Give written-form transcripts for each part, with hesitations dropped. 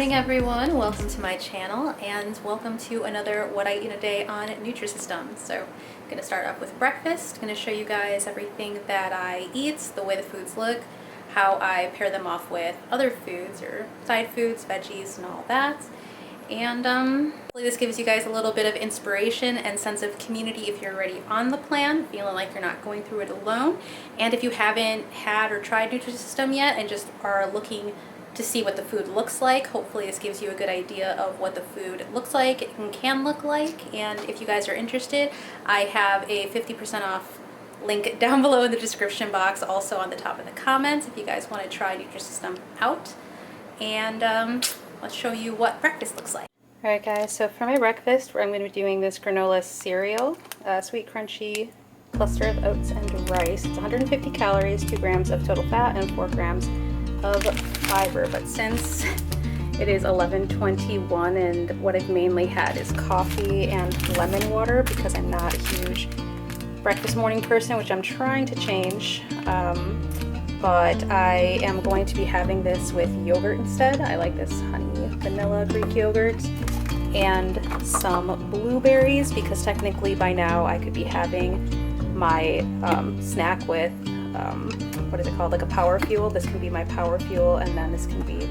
morning everyone, welcome to my channel and welcome to another What I Eat a Day on Nutrisystem. So I'm going to start off with breakfast. I'm going to show you guys everything that I eat, the way the foods look, how I pair them off with other foods or side foods, veggies and all that. And hopefully this gives you guys a little bit of inspiration and sense of community if you're already on the plan, feeling like you're not going through it alone. And if you haven't had or tried Nutrisystem yet and just are looking to see what the food looks like, hopefully this gives you a good idea of what the food looks like and can look like. And if you guys are interested, I have a 50% off link down below in the description box, also on the top of the comments if you guys want to try Nutrisystem out. And let's show you what breakfast looks like. Alright guys, so for my breakfast I'm going to be doing this granola cereal, sweet crunchy cluster of oats and rice. It's 150 calories, 2 grams of total fat, and 4 grams of fiber. But since it is 11:21 and what I've mainly had is coffee and lemon water because I'm not a huge breakfast morning person, which I'm trying to change, but I am going to be having this with yogurt instead. I like this honey vanilla Greek yogurt and some blueberries because technically by now I could be having my snack with what is it called, like a power fuel. This can be my power fuel, and then this can be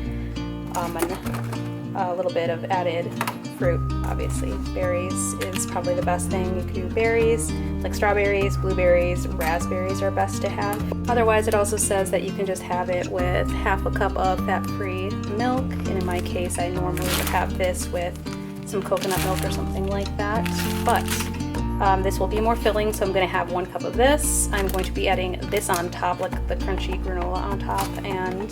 a little bit of added fruit. Obviously berries is probably the best thing. You could do berries like strawberries, blueberries, raspberries are best to have. Otherwise it also says that you can just have it with half a cup of fat-free milk, and in my case I normally would have this with some coconut milk or something like that. But this will be more filling, so I'm going to have 1 cup of this. I'm going to be adding this on top, like the crunchy granola on top, and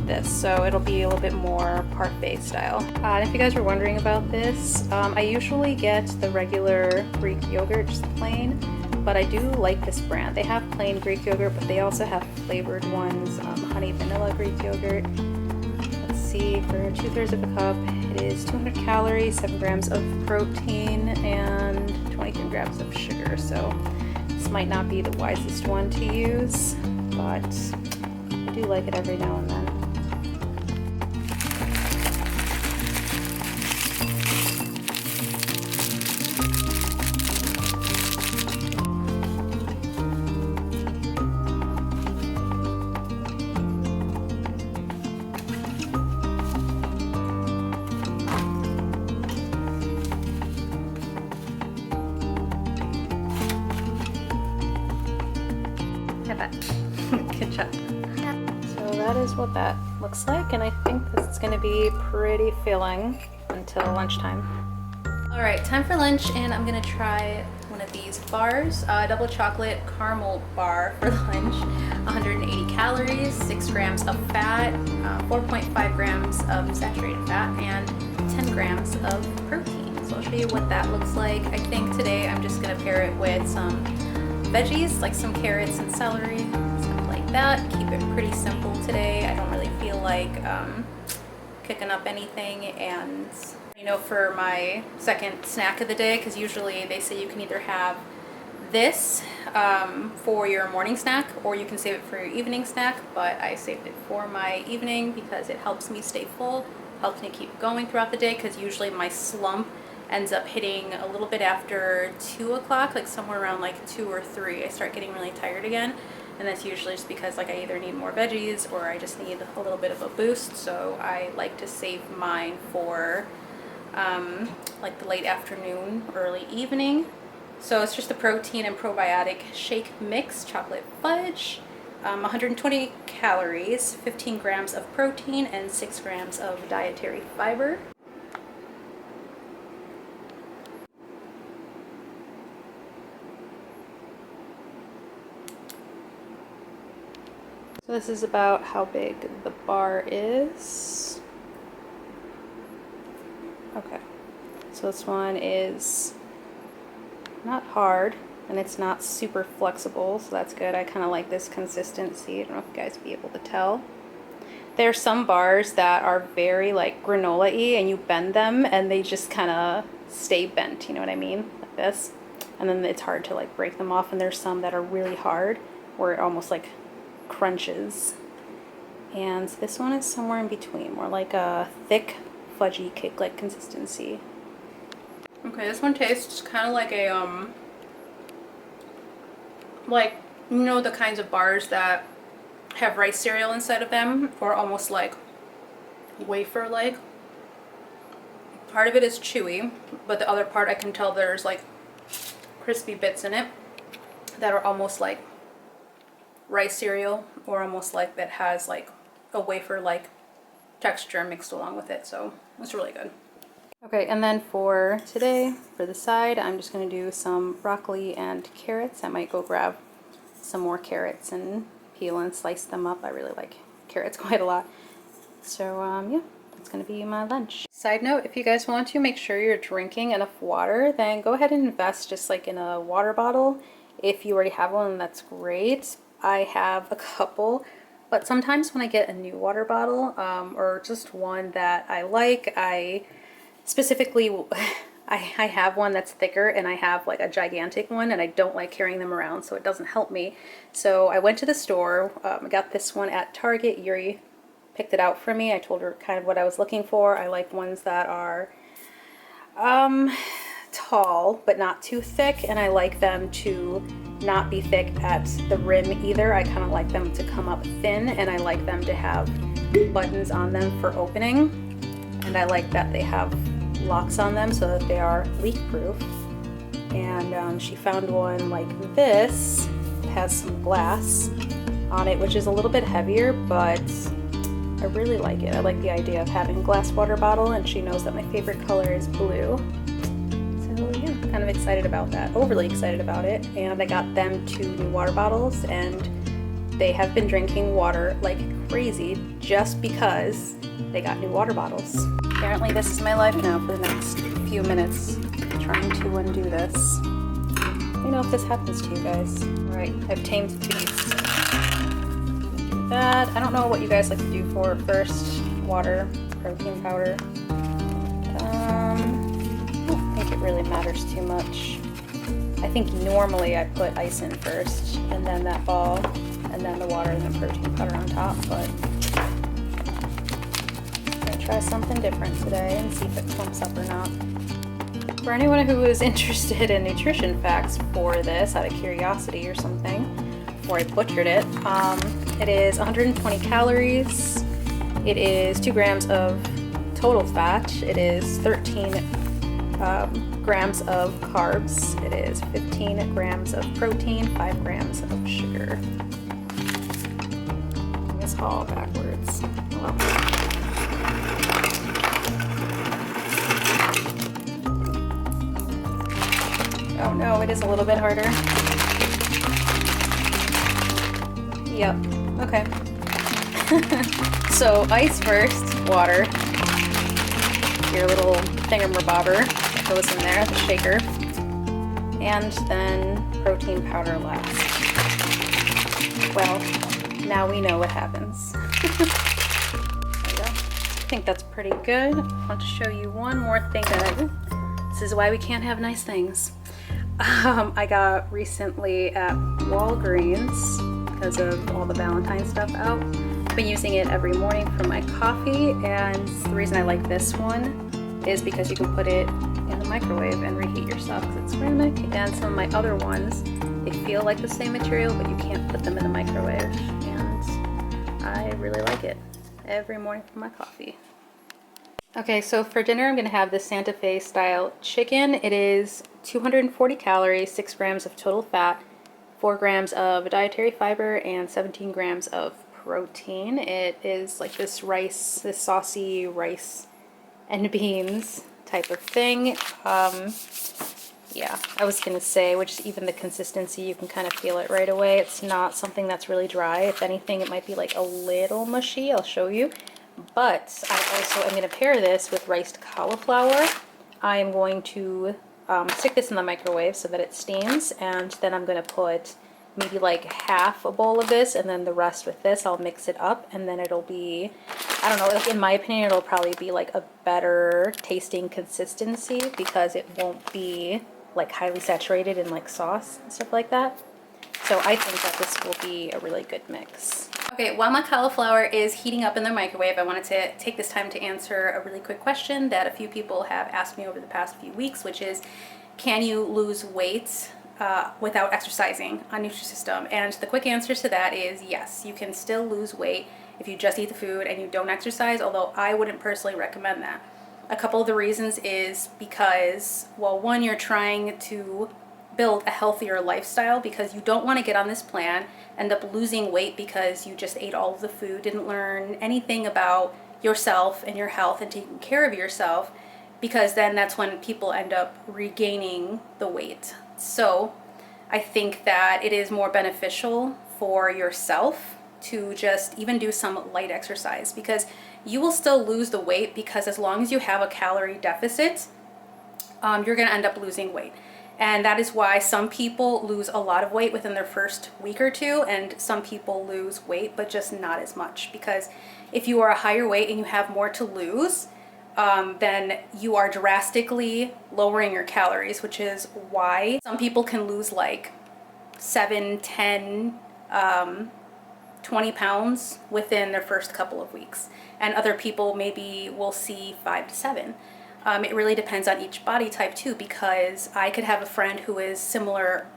this, so it'll be a little bit more parfait style. And if you guys were wondering about this, I usually get the regular Greek yogurt, just plain, but I do like this brand. They have plain Greek yogurt, but they also have flavored ones, honey vanilla Greek yogurt. Let's see, for 2/3 of a cup, it is 200 calories, 7 grams of protein, and 23 grams of sugar. So this might not be the wisest one to use, but I do like it every now and then. Good job. So that is what that looks like, and I think this is going to be pretty filling until lunchtime. Alright, time for lunch, and I'm going to try one of these bars, double chocolate caramel bar for lunch. 180 calories, 6 grams of fat, 4.5 grams of saturated fat, and 10 grams of protein. So I'll show you what that looks like. I think today I'm just going to pair it with some veggies, like some carrots and celery, stuff like that. Keep it pretty simple today. I don't really feel like cooking up anything. And you know, for my second snack of the day, because usually they say you can either have this for your morning snack or you can save it for your evening snack, but I saved it for my evening because it helps me stay full, helps me keep going throughout the day, because usually my slump ends up hitting a little bit after 2 o'clock, like somewhere around like 2 or 3. I start getting really tired again, and that's usually just because like I either need more veggies or I just need a little bit of a boost. So I like to save mine for like the late afternoon, early evening. So it's just a protein and probiotic shake mix, chocolate fudge, 120 calories, 15 grams of protein, and 6 grams of dietary fiber. So this is about how big the bar is. Okay, so this one is not hard and it's not super flexible, so that's good. I kind of like this consistency. I don't know if you guys will be able to tell. There are some bars that are very like granola-y and you bend them and they just kind of stay bent, you know what I mean? Like this. And then it's hard to like break them off, and there's some that are really hard where it almost like crunches And this one is somewhere in between, more like a thick, fudgy cake-like consistency. Okay, this one tastes kind of like a, like, you know, the kinds of bars that have rice cereal inside of them, or almost like wafer-like. Part of it is chewy, but the other part I can tell there's like crispy bits in it that are almost like rice cereal, or almost like that has like a wafer-like texture mixed along with it, so it's really good. Okay, and then for today, for the side, I'm just going to do some broccoli and carrots. I might go grab some more carrots and peel and slice them up. I really like carrots quite a lot. So yeah, that's going to be my lunch. Side note, if you guys want to make sure you're drinking enough water, then go ahead and invest just like in a water bottle. If you already have one, that's great. I have a couple, but sometimes when I get a new water bottle, or just one that I like, I specifically, I have one that's thicker, and I have like a gigantic one, and I don't like carrying them around, so it doesn't help me. So I went to the store, I got this one at Target. Yuri picked it out for me. I told her kind of what I was looking for. I like ones that are tall but not too thick, and I like them to not be thick at the rim either. I kind of like them to come up thin, and I like them to have buttons on them for opening, and I like that they have locks on them so that they are leak proof. And she found one like this. It has some glass on it, which is a little bit heavier, but I really like it. I like the idea of having a glass water bottle, and she knows that my favorite color is blue. So yeah, kind of excited about that, overly excited about it. And I got them 2 new water bottles, and they have been drinking water like crazy just because they got new water bottles. Apparently this is my life now for the next few minutes, trying to undo this. Let me know if this happens to you guys. Alright, I've tamed the beast. Do that. I don't know what you guys like to do for first. Water, protein powder. I don't think it really matters too much. I think normally I put ice in first, and then that ball, and then the water, and then protein powder on top, but try something different today and see if it clumps up or not. For anyone who is interested in nutrition facts for this, out of curiosity or something, before I butchered it, it is 120 calories, it is 2 grams of total fat, it is 13 grams of carbs, it is 15 grams of protein, 5 grams of sugar. I guess all backwards. Well. Oh no, it is a little bit harder. Yep, okay. So ice first, water, your little thingamabobber that goes in there, the shaker, and then protein powder last. Well, now we know what happens. There you go. I think that's pretty good. I want to show you one more thing this is why we can't have nice things. I got recently at Walgreens because of all the Valentine stuff out. I've been using it every morning for my coffee, and the reason I like this one is because you can put it in the microwave and reheat your stuff because it's ceramic, and some of my other ones, they feel like the same material, but you can't put them in the microwave, and I really like it every morning for my coffee. Okay, so for dinner I'm going to have this Santa Fe style chicken. It is 240 calories, 6 grams of total fat, 4 grams of dietary fiber, and 17 grams of protein. It is like this rice, this saucy rice and beans type of thing. Yeah, I was going to say, which even the consistency, you can kind of feel it right away. It's not something that's really dry. If anything, it might be like a little mushy. I'll show you. But I also am going to pair this with riced cauliflower. I am going to stick this in the microwave so that it steams, and then I'm going to put maybe like half a bowl of this, and then the rest with this. I'll mix it up, and then it'll be, I don't know, like in my opinion, it'll probably be like a better tasting consistency because it won't be like highly saturated in like sauce and stuff like that. So I think that this will be a really good mix. Okay, while my cauliflower is heating up in the microwave, I wanted to take this time to answer a really quick question that a few people have asked me over the past few weeks, which is, can you lose weight without exercising on Nutrisystem? And the quick answer to that is yes, you can still lose weight if you just eat the food and you don't exercise, although I wouldn't personally recommend that. A couple of the reasons is because, well, one, you're trying to build a healthier lifestyle because you don't want to get on this plan, end up losing weight because you just ate all of the food, didn't learn anything about yourself and your health and taking care of yourself, because then that's when people end up regaining the weight. So I think that it is more beneficial for yourself to just even do some light exercise, because you will still lose the weight, because as long as you have a calorie deficit, you're going to end up losing weight. And that is why some people lose a lot of weight within their first week or two, and some people lose weight, but just not as much. Because if you are a higher weight and you have more to lose, then you are drastically lowering your calories, which is why some people can lose like 7, 10, 20 pounds within their first couple of weeks. And other people maybe will see 5 to 7. It really depends on each body type too, because I could have a friend who is similar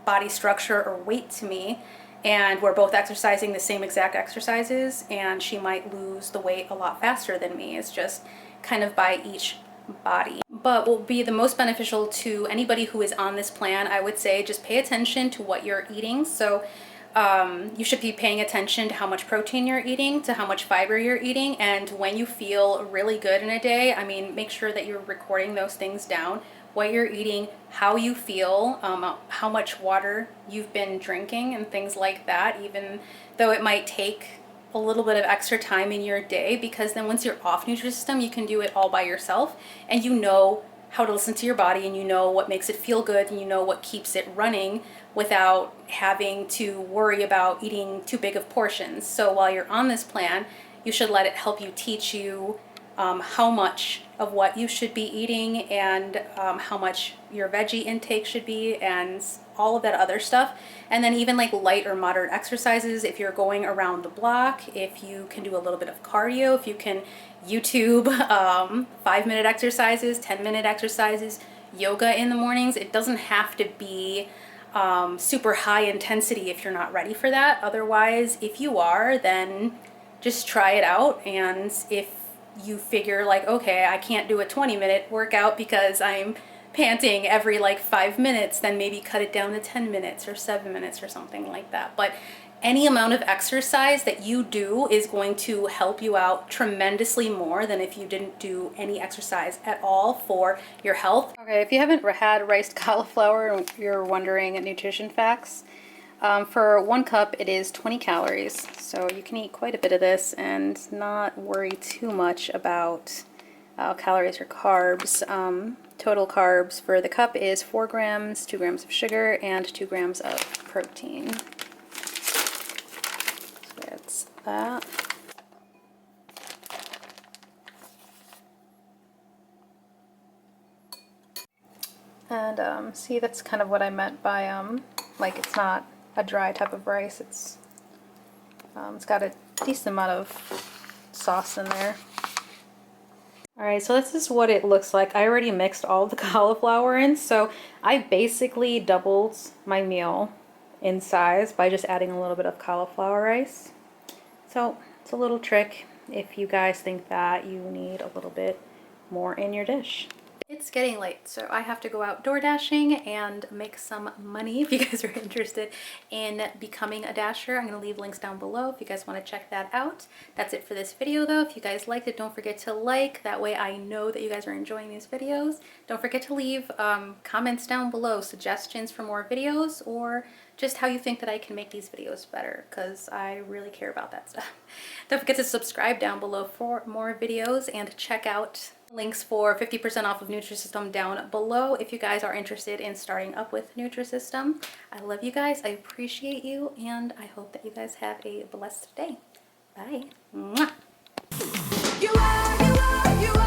body structure or weight to me, and we're both exercising the same exact exercises, and she might lose the weight a lot faster than me. It's just kind of by each body. But what will be the most beneficial to anybody who is on this plan, I would say just pay attention to what you're eating. So you should be paying attention to how much protein you're eating, to how much fiber you're eating, and when you feel really good in a day, I mean, make sure that you're recording those things down, what you're eating, how you feel, how much water you've been drinking, and things like that, even though it might take a little bit of extra time in your day, because then once you're off Nutrisystem, you can do it all by yourself, and you know how to listen to your body, and you know what makes it feel good, and you know what keeps it running without having to worry about eating too big of portions. So while you're on this plan, you should let it help you, teach you how much of what you should be eating, and how much your veggie intake should be, and all of that other stuff. And then even like light or moderate exercises, if you're going around the block, if you can do a little bit of cardio, if you can YouTube 5-minute exercises, 10-minute exercises, yoga in the mornings. It doesn't have to be super high intensity if you're not ready for that. Otherwise, if you are, then just try it out. And if you figure like, okay, I can't do a 20-minute workout because I'm panting every like 5 minutes, then maybe cut it down to 10 minutes or 7 minutes or something like that. But any amount of exercise that you do is going to help you out tremendously more than if you didn't do any exercise at all for your health. Okay, if you haven't had riced cauliflower and you're wondering nutrition facts, for 1 cup it is 20 calories, so you can eat quite a bit of this and not worry too much about calories or carbs. Total carbs for the cup is 4 grams, 2 grams of sugar, and 2 grams of protein. So that's that. And see, that's kind of what I meant by like, it's not a dry type of rice. It's got a decent amount of sauce in there. Alright, so this is what it looks like. I already mixed all the cauliflower in, so I basically doubled my meal in size by just adding a little bit of cauliflower rice. So it's a little trick if you guys think that you need a little bit more in your dish. It's getting late, so I have to go out door dashing and make some money. If you guys are interested in becoming a dasher, I'm going to leave links down below if you guys want to check that out. That's it for this video though. If you guys liked it, don't forget to like. That way I know that you guys are enjoying these videos. Don't forget to leave comments down below, suggestions for more videos, or just how you think that I can make these videos better, because I really care about that stuff. Don't forget to subscribe down below for more videos, and check out links for 50% off of Nutrisystem down below if you guys are interested in starting up with Nutrisystem. I love you guys, I appreciate you, and I hope that you guys have a blessed day. Bye. Mwah. You are,